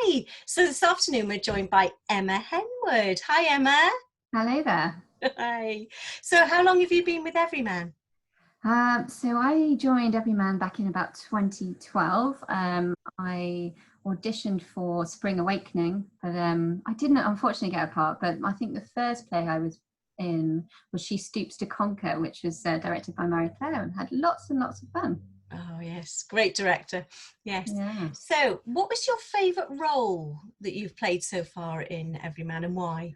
Hi. So this afternoon we're joined by Emma Henwood. Hi, Emma. Hello there. Hi. So how long have you been with Everyman? So I joined Everyman back in about 2012. I auditioned for Spring Awakening, but I didn't unfortunately get a part. But I think the first play I was in was She Stoops to Conquer, which was directed by Marie Claire, and had lots and lots of fun. Oh, yes. Great director. Yes. Yeah. So what was your favourite role that you've played so far in Everyman, and why?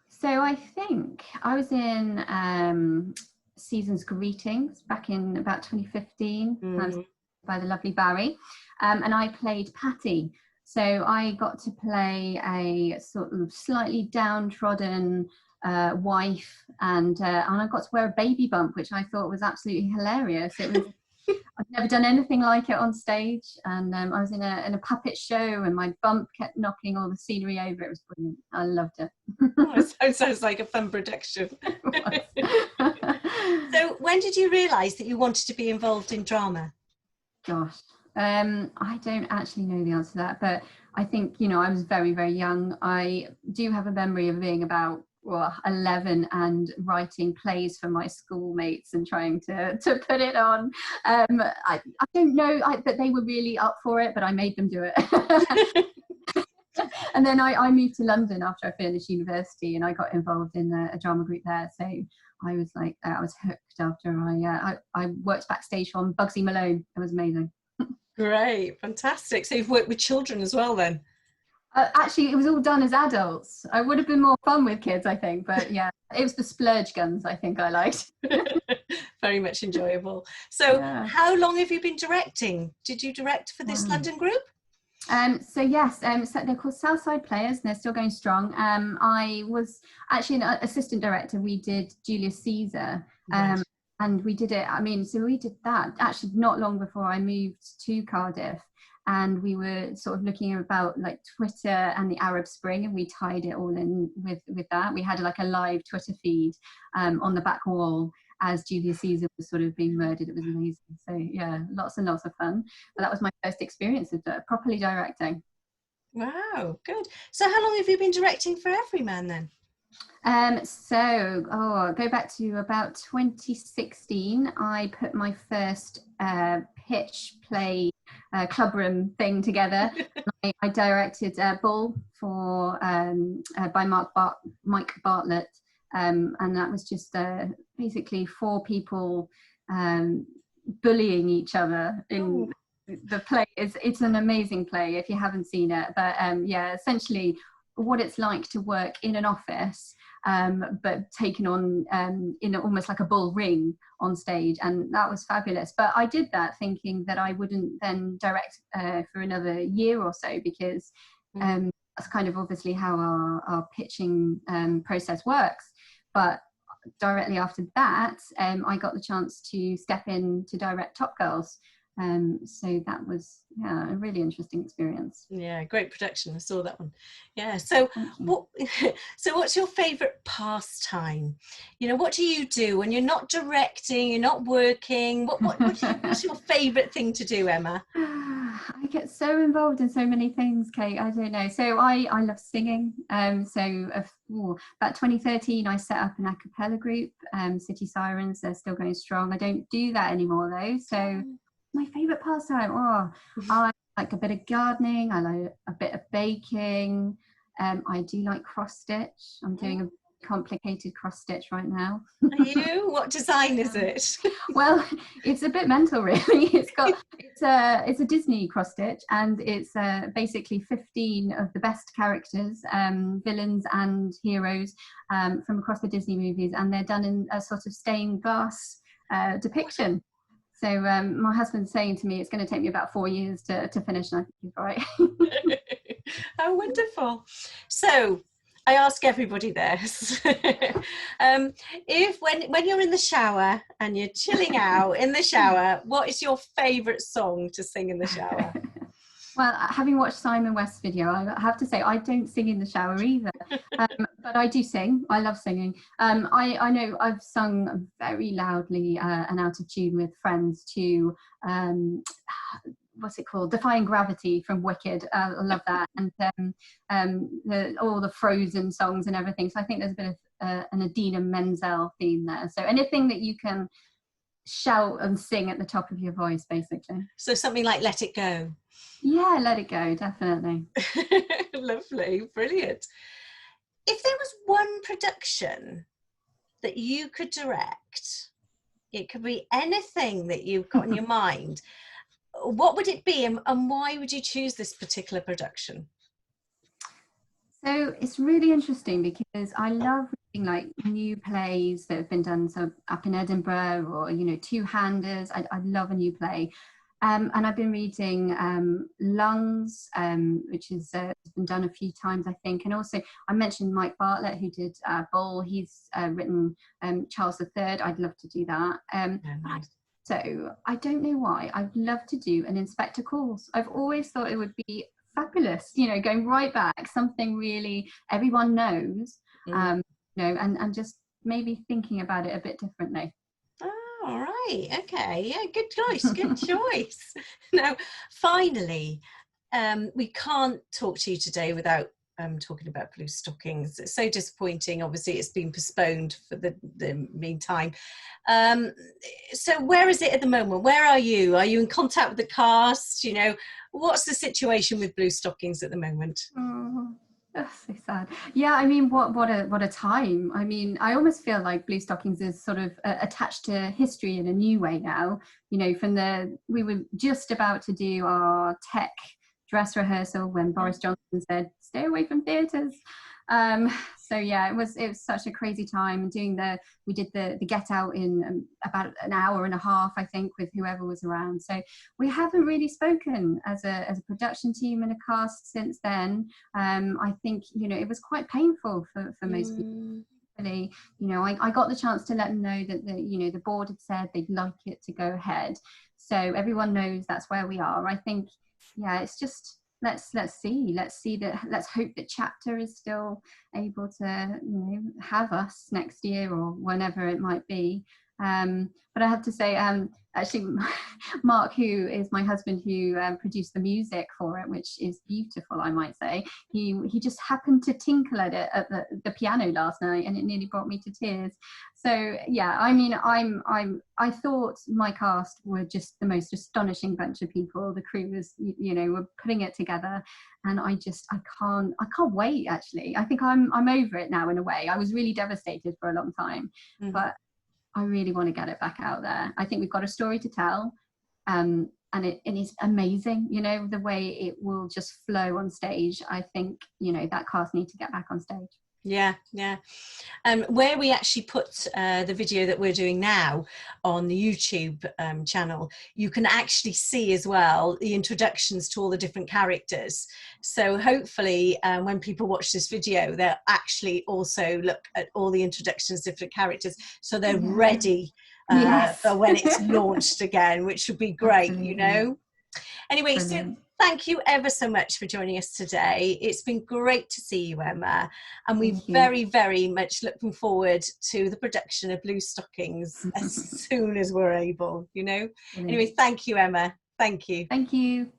So I think I was in Season's Greetings back in about 2015. I was Mm. by the lovely Barry, and I played Patty. So I got to play a sort of slightly downtrodden wife, and I got to wear a baby bump, which I thought was absolutely hilarious. It was I've never done anything like it on stage, and I was in a puppet show, and my bump kept knocking all the scenery over. It was brilliant. I loved it. Oh, it sounds like a fun production. So when did you realise that you wanted to be involved in drama? Gosh, I don't actually know the answer to that, but I think, I was very, very young. I do have a memory of being about 11 and writing plays for my schoolmates and trying to put it on. I don't know, but they were really up for it, but I made them do it. And then I moved to London after I finished university, and I got involved in a drama group there. So I was like, I was hooked after I worked backstage on Bugsy Malone. It was amazing. Great, fantastic. So you've worked with children as well then? Actually, it was all done as adults. I would have been more fun with kids, I think. But yeah, it was the splurge guns I think I liked. Very much enjoyable. So Yeah. how long have you been directing? Did you direct for this Wow. London group? So yes, so they're called Southside Players, and they're still going strong. I was actually an assistant director. We did Julius Caesar, Right. and we did it. I mean, so we did that actually not long before I moved to Cardiff, and we were sort of looking about like Twitter and the Arab Spring, and we tied it all in with that. We had like a live Twitter feed on the back wall as Julius Caesar was sort of being murdered. It was amazing. So yeah, lots and lots of fun. But that was my first experience of properly directing. Wow, good. So how long have you been directing for Everyman then? Go back to about 2016. I put my first pitch play clubroom thing together. I directed Bull for by Mike Bartlett, and that was just basically four people bullying each other in. Oh, The play it's an amazing play if you haven't seen it, but yeah, essentially what it's like to work in an office, but taken on in almost like a bull ring on stage, and that was fabulous. But I did that thinking that I wouldn't then direct for another year or so, because that's kind of obviously how our pitching process works. But directly after that, I got the chance to step in to direct Top Girls. So that was a really interesting experience. yeah, great production. I saw that one. Yeah. So Thank you. what so what's your favorite pastime? What do you do when you're not directing, you're not working? What's your favorite thing to do, Emma? I get so involved in so many things, Kate. I don't know. So I love singing. About 2013, I set up an a cappella group, City Sirens. They're still going strong. I don't do that anymore though. So my favorite pastime. I like a bit of gardening. I like a bit of baking. I do like cross stitch. I'm doing a complicated cross stitch right now. Are you? What design is it? Well, it's a bit mental, really. It's a Disney cross stitch, and it's basically 15 of the best characters, villains and heroes from across the Disney movies, and they're done in a sort of stained glass depiction. So my husband's saying to me it's going to take me about 4 years to finish, and I think he's right. How wonderful. So I ask everybody this. If when you're in the shower and you're chilling out in the shower, what is your favourite song to sing in the shower? Well, having watched Simon West's video, I have to say I don't sing in the shower either, but I do sing. I love singing. I know I've sung very loudly and out of tune with friends to what's it called, Defying Gravity from Wicked. I love that. And all the Frozen songs and everything. So I think there's a bit of an Idina Menzel theme there. So anything that you can shout and sing at the top of your voice, basically. So something like Let It Go. Yeah, Let It Go, definitely. Lovely, brilliant. If there was one production that you could direct, it could be anything that you've got in your mind, what would it be, and why would you choose this particular production? So it's really interesting because I love reading like new plays that have been done so up in Edinburgh, or, you know, two-handers. I love a new play. And I've been reading Lungs, which has been done a few times, I think. And also, I mentioned Mike Bartlett, who did Bull. He's written Charles III. I'd love to do that. Nice. So I don't know why. I'd love to do an Inspector Calls. I've always thought it would be fabulous, you know, going right back, something really everyone knows, you know, and just maybe thinking about it a bit differently. All right, okay, yeah, good choice, good choice. Now, finally, we can't talk to you today without talking about Blue Stockings. It's so disappointing. Obviously, it's been postponed for the meantime. So where is it at the moment? Where are you? Are you in contact with the cast? You know, what's the situation with Blue Stockings at the moment? Oh, that's so sad. Yeah, I mean, what a time. I mean, I almost feel like Blue Stockings is sort of attached to history in a new way now. You know, we were just about to do our tech dress rehearsal when Boris Johnson said, "Stay away from theatres." So yeah, it was such a crazy time. We did the Get Out in about an hour and a half, I think, with whoever was around. So we haven't really spoken as a production team and a cast since then. I think, you know, it was quite painful for most people. Really, you know, I got the chance to let them know that the board had said they'd like it to go ahead. So everyone knows that's where we are. I think, yeah, it's just let's hope that Chapter is still able to, you know, have us next year or whenever it might be. But I have to say, actually, Mark, who is my husband, who produced the music for it, which is beautiful, I might say, he just happened to tinkle at it at the piano last night, and it nearly brought me to tears. So yeah, I mean, I thought my cast were just the most astonishing bunch of people. The crew was, you know, were putting it together, and I can't wait. Actually, I think I'm over it now in a way. I was really devastated for a long time, but I really want to get it back out there. I think we've got a story to tell, and it is amazing, you know, the way it will just flow on stage. I think, you know, that cast need to get back on stage. Yeah. Where we actually put the video that we're doing now on the YouTube channel, you can actually see as well the introductions to all the different characters. So hopefully when people watch this video, they'll actually also look at all the introductions to different characters, so they're ready for when it's launched again, which would be great. Absolutely. You know. Anyway, so thank you ever so much for joining us today. It's been great to see you, Emma, and we're very, very much looking forward to the production of Blue Stockings as soon as we're able, you know. Anyway, thank you, Emma. Thank you. Thank you.